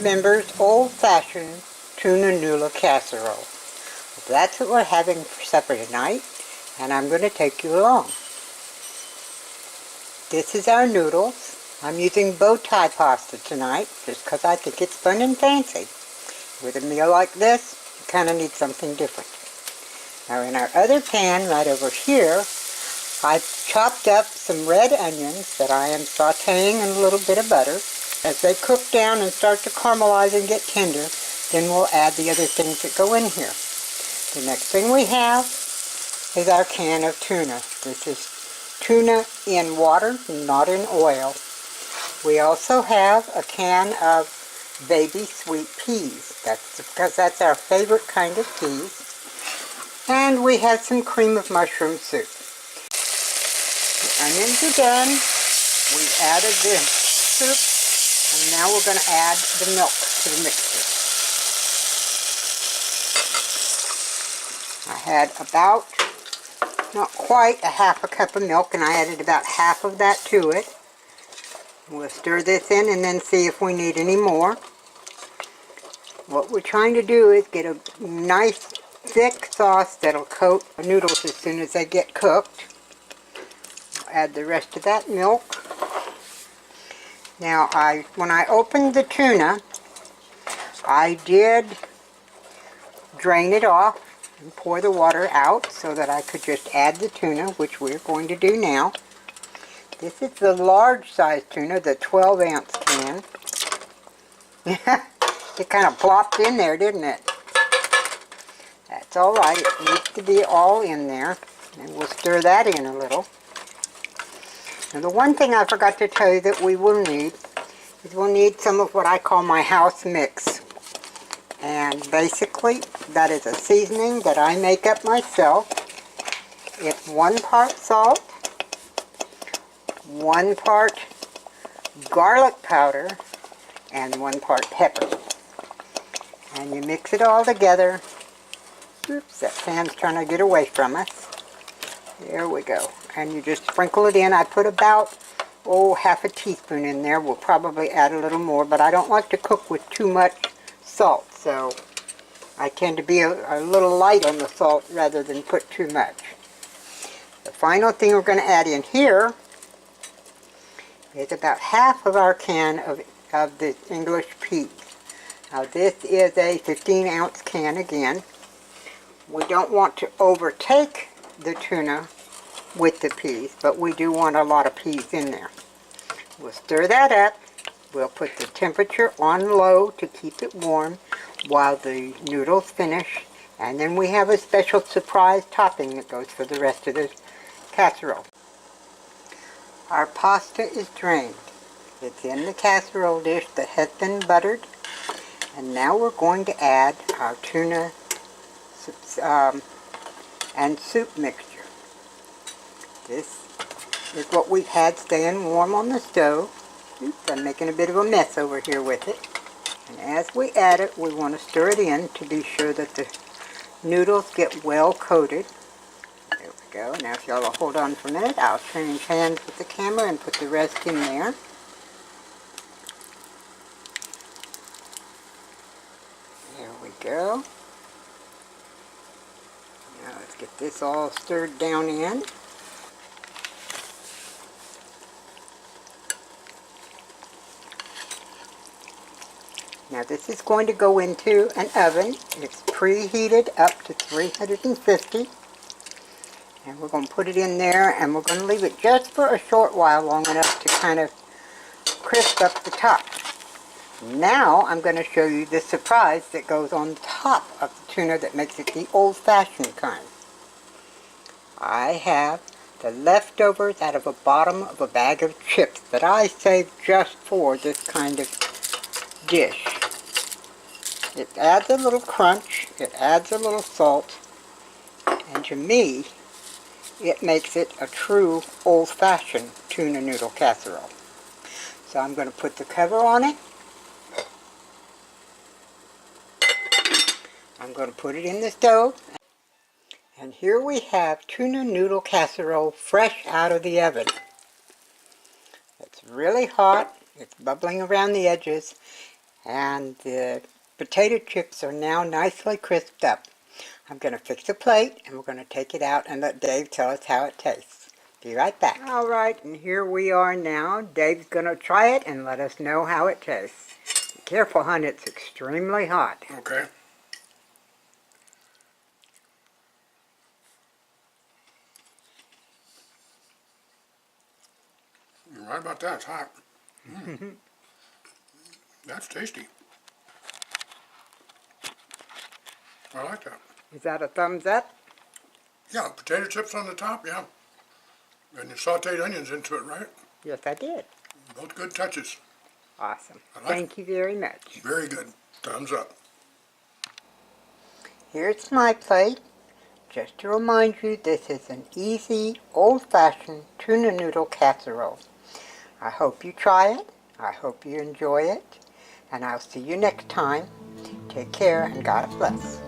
members old-fashioned tuna noodle casserole. That's what we're having for supper tonight, and I'm going to take you along. This is our noodles. I'm using bow tie pasta tonight just because I think it's fun and fancy. With a meal like this, you kind of need something different. Now in our other pan right over here, I've chopped up some red onions that I am sauteing in a little bit of butter. As they cook down and start to caramelize and get tender, then we'll add the other things that go in here. The next thing we have is our can of tuna. This is tuna in water, not in oil. We also have a can of baby sweet peas. That's because that's our favorite kind of peas. And we have some cream of mushroom soup. The onions are done. We added the soup, and now we're going to add the milk to the mixture. I had about, not quite a half a cup of milk, and I added about half of that to it. We'll stir this in and then see if we need any more. What we're trying to do is get a nice thick sauce that'll coat the noodles as soon as they get cooked. We'll add the rest of that milk. Now when I opened the tuna, I did drain it off and pour the water out so that I could just add the tuna, which we're going to do now. This is the large size tuna, the 12-ounce can. It kind of plopped in there, didn't it? That's all right. It needs to be all in there. And we'll stir that in a little. Now the one thing I forgot to tell you that we will need is we'll need some of what I call my house mix. And basically that is a seasoning that I make up myself. It's 1 part salt, 1 part garlic powder, and 1 part pepper. And you mix it all together. Oops, that pan's trying to get away from us. There we go. And you just sprinkle it in. I put about, half a teaspoon in there. We'll probably add a little more, but I don't like to cook with too much salt, so I tend to be a little light on the salt rather than put too much. The final thing we're going to add in here is about half of our can of the English peas. Now this is a 15-ounce can again. We don't want to overtake the tuna with the peas, but we do want a lot of peas in there. We'll stir that up. We'll put the temperature on low to keep it warm while the noodles finish. And then we have a special surprise topping that goes for the rest of the casserole. Our pasta is drained. It's in the casserole dish that has been buttered. And now we're going to add our tuna and soup mixture. This is what we've had staying warm on the stove. Oops, I'm making a bit of a mess over here with it. And as we add it, we want to stir it in to be sure that the noodles get well coated. There we go. Now if y'all will hold on for a minute, I'll change hands with the camera and put the rest in there. There we go. Now let's get this all stirred down in. Now this is going to go into an oven. It's preheated up to 350. And we're going to put it in there and we're going to leave it just for a short while, long enough to kind of crisp up the top. Now I'm going to show you the surprise that goes on top of the tuna that makes it the old-fashioned kind. I have the leftovers out of the bottom of a bag of chips that I saved just for this kind of dish. It adds a little crunch, it adds a little salt, and to me, it makes it a true old-fashioned tuna noodle casserole. So I'm going to put the cover on it. I'm going to put it in the stove. And here we have tuna noodle casserole fresh out of the oven. It's really hot. It's bubbling around the edges. And the potato chips are now nicely crisped up. I'm going to fix a plate and we're going to take it out and let Dave tell us how it tastes. Be right back. All right, and here we are now. Dave's going to try it and let us know how it tastes. Be careful, hon, it's extremely hot. Okay. You're right about that, it's hot. That's tasty. I like that. Is that a thumbs up? Yeah, potato chips on the top, yeah. And you sauteed onions into it, right? Yes, I did. Both good touches. Awesome. I like Thank you very much. Very good. Thumbs up. Here's my plate. Just to remind you, this is an easy, old-fashioned tuna noodle casserole. I hope you try it. I hope you enjoy it. And I'll see you next time. Take care and God bless.